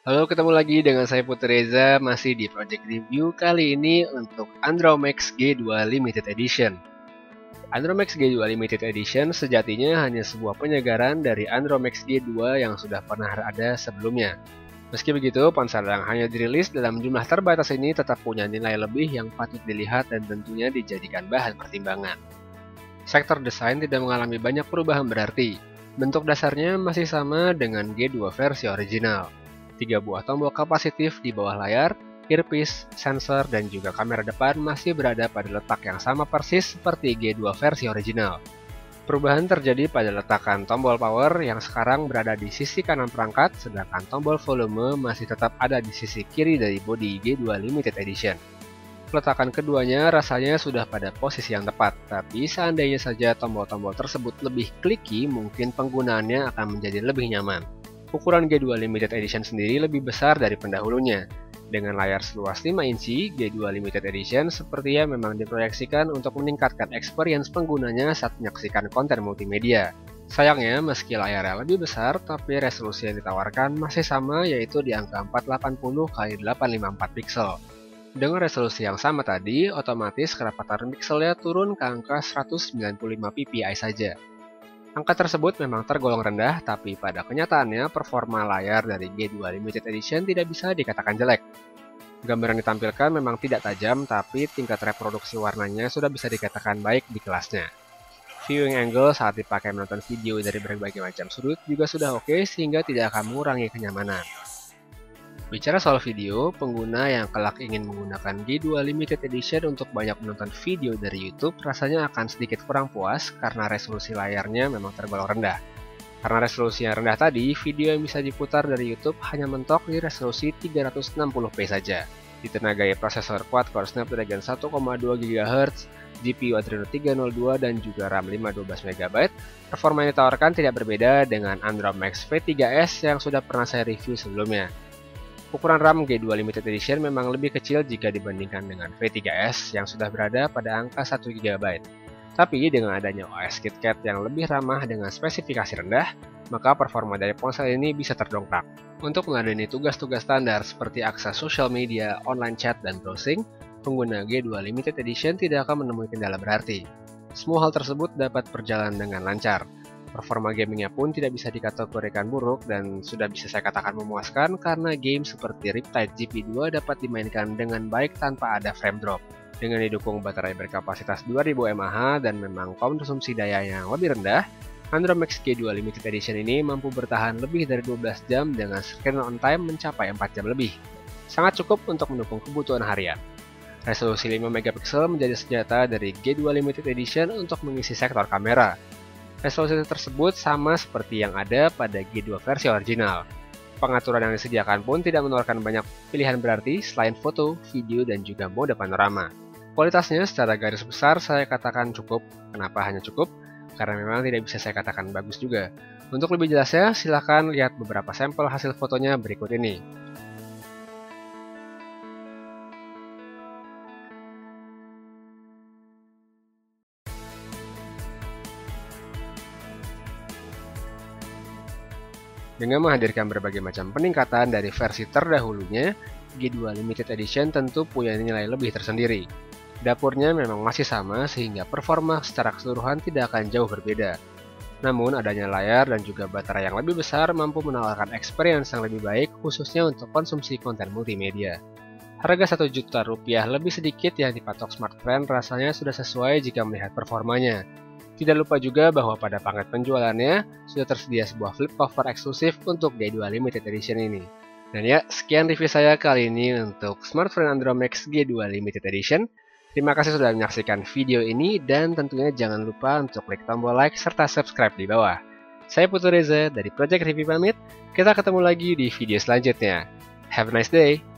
Halo, ketemu lagi dengan saya Putri Reza, masih di Project Review kali ini untuk Andromax G2 Limited Edition. Andromax G2 Limited Edition sejatinya hanya sebuah penyegaran dari Andromax G2 yang sudah pernah ada sebelumnya. Meski begitu, ponsel yang hanya dirilis dalam jumlah terbatas ini tetap punya nilai lebih yang patut dilihat dan tentunya dijadikan bahan pertimbangan. Sektor desain tidak mengalami banyak perubahan berarti. Bentuk dasarnya masih sama dengan G2 versi original. 3 buah tombol kapasitif di bawah layar, earpiece, sensor, dan juga kamera depan masih berada pada letak yang sama persis seperti G2 versi original. Perubahan terjadi pada letakan tombol power yang sekarang berada di sisi kanan perangkat, sedangkan tombol volume masih tetap ada di sisi kiri dari bodi G2 Limited Edition. Peletakan keduanya rasanya sudah pada posisi yang tepat, tapi seandainya saja tombol-tombol tersebut lebih kliki, mungkin penggunaannya akan menjadi lebih nyaman. Ukuran G2 Limited Edition sendiri lebih besar dari pendahulunya. Dengan layar seluas 5 inci, G2 Limited Edition sepertinya memang diproyeksikan untuk meningkatkan experience penggunanya saat menyaksikan konten multimedia. Sayangnya, meski layarnya lebih besar, tapi resolusi yang ditawarkan masih sama, yaitu di angka 480x854 pixel. Dengan resolusi yang sama tadi, otomatis kerapatan pixelnya turun ke angka 195 ppi saja. Angka tersebut memang tergolong rendah, tapi pada kenyataannya performa layar dari G2 Limited Edition tidak bisa dikatakan jelek. Gambar yang ditampilkan memang tidak tajam, tapi tingkat reproduksi warnanya sudah bisa dikatakan baik di kelasnya. Viewing angle saat dipakai menonton video dari berbagai macam sudut juga sudah oke sehingga tidak akan mengurangi kenyamanan. Bicara soal video, pengguna yang kelak ingin menggunakan G2 Limited Edition untuk banyak menonton video dari YouTube rasanya akan sedikit kurang puas karena resolusi layarnya memang tergolong rendah. Karena resolusi yang rendah tadi, video yang bisa diputar dari YouTube hanya mentok di resolusi 360p saja. Ditenagai prosesor quad-core Snapdragon 1,2 GHz, GPU Adreno 302 dan juga RAM 512MB, performa yang ditawarkan tidak berbeda dengan Andromax V3S yang sudah pernah saya review sebelumnya. Ukuran RAM G2 Limited Edition memang lebih kecil jika dibandingkan dengan V3S yang sudah berada pada angka 1GB. Tapi dengan adanya OS KitKat yang lebih ramah dengan spesifikasi rendah, maka performa dari ponsel ini bisa terdongkrak. Untuk meladeni tugas-tugas standar seperti akses sosial media, online chat, dan browsing, pengguna G2 Limited Edition tidak akan menemui kendala berarti. Semua hal tersebut dapat berjalan dengan lancar. Performa gamingnya pun tidak bisa dikategorikan buruk dan sudah bisa saya katakan memuaskan karena game seperti Riptide GP2 dapat dimainkan dengan baik tanpa ada frame drop. Dengan didukung baterai berkapasitas 2000 mAh dan memang konsumsi daya yang lebih rendah, Andromax G2 Limited Edition ini mampu bertahan lebih dari 12 jam dengan screen on time mencapai 4 jam lebih. Sangat cukup untuk mendukung kebutuhan harian. Resolusi 5MP menjadi senjata dari G2 Limited Edition untuk mengisi sektor kamera. Resolusi tersebut sama seperti yang ada pada G2 versi original. Pengaturan yang disediakan pun tidak menawarkan banyak pilihan berarti selain foto, video, dan juga mode panorama. Kualitasnya secara garis besar saya katakan cukup. Kenapa hanya cukup? Karena memang tidak bisa saya katakan bagus juga. Untuk lebih jelasnya, silahkan lihat beberapa sampel hasil fotonya berikut ini. Dengan menghadirkan berbagai macam peningkatan dari versi terdahulunya, G2 Limited Edition tentu punya nilai lebih tersendiri. Dapurnya memang masih sama sehingga performa secara keseluruhan tidak akan jauh berbeda. Namun adanya layar dan juga baterai yang lebih besar mampu menawarkan experience yang lebih baik khususnya untuk konsumsi konten multimedia. Harga Rp1 juta lebih sedikit yang dipatok smartfren rasanya sudah sesuai jika melihat performanya. Tidak lupa juga bahwa pada paket penjualannya sudah tersedia sebuah flip cover eksklusif untuk G2 Limited Edition ini. Dan ya, sekian review saya kali ini untuk smartphone Andromax G2 Limited Edition. Terima kasih sudah menyaksikan video ini dan tentunya jangan lupa untuk klik tombol like serta subscribe di bawah. Saya Putri Reza dari Project Review pamit, kita ketemu lagi di video selanjutnya. Have a nice day!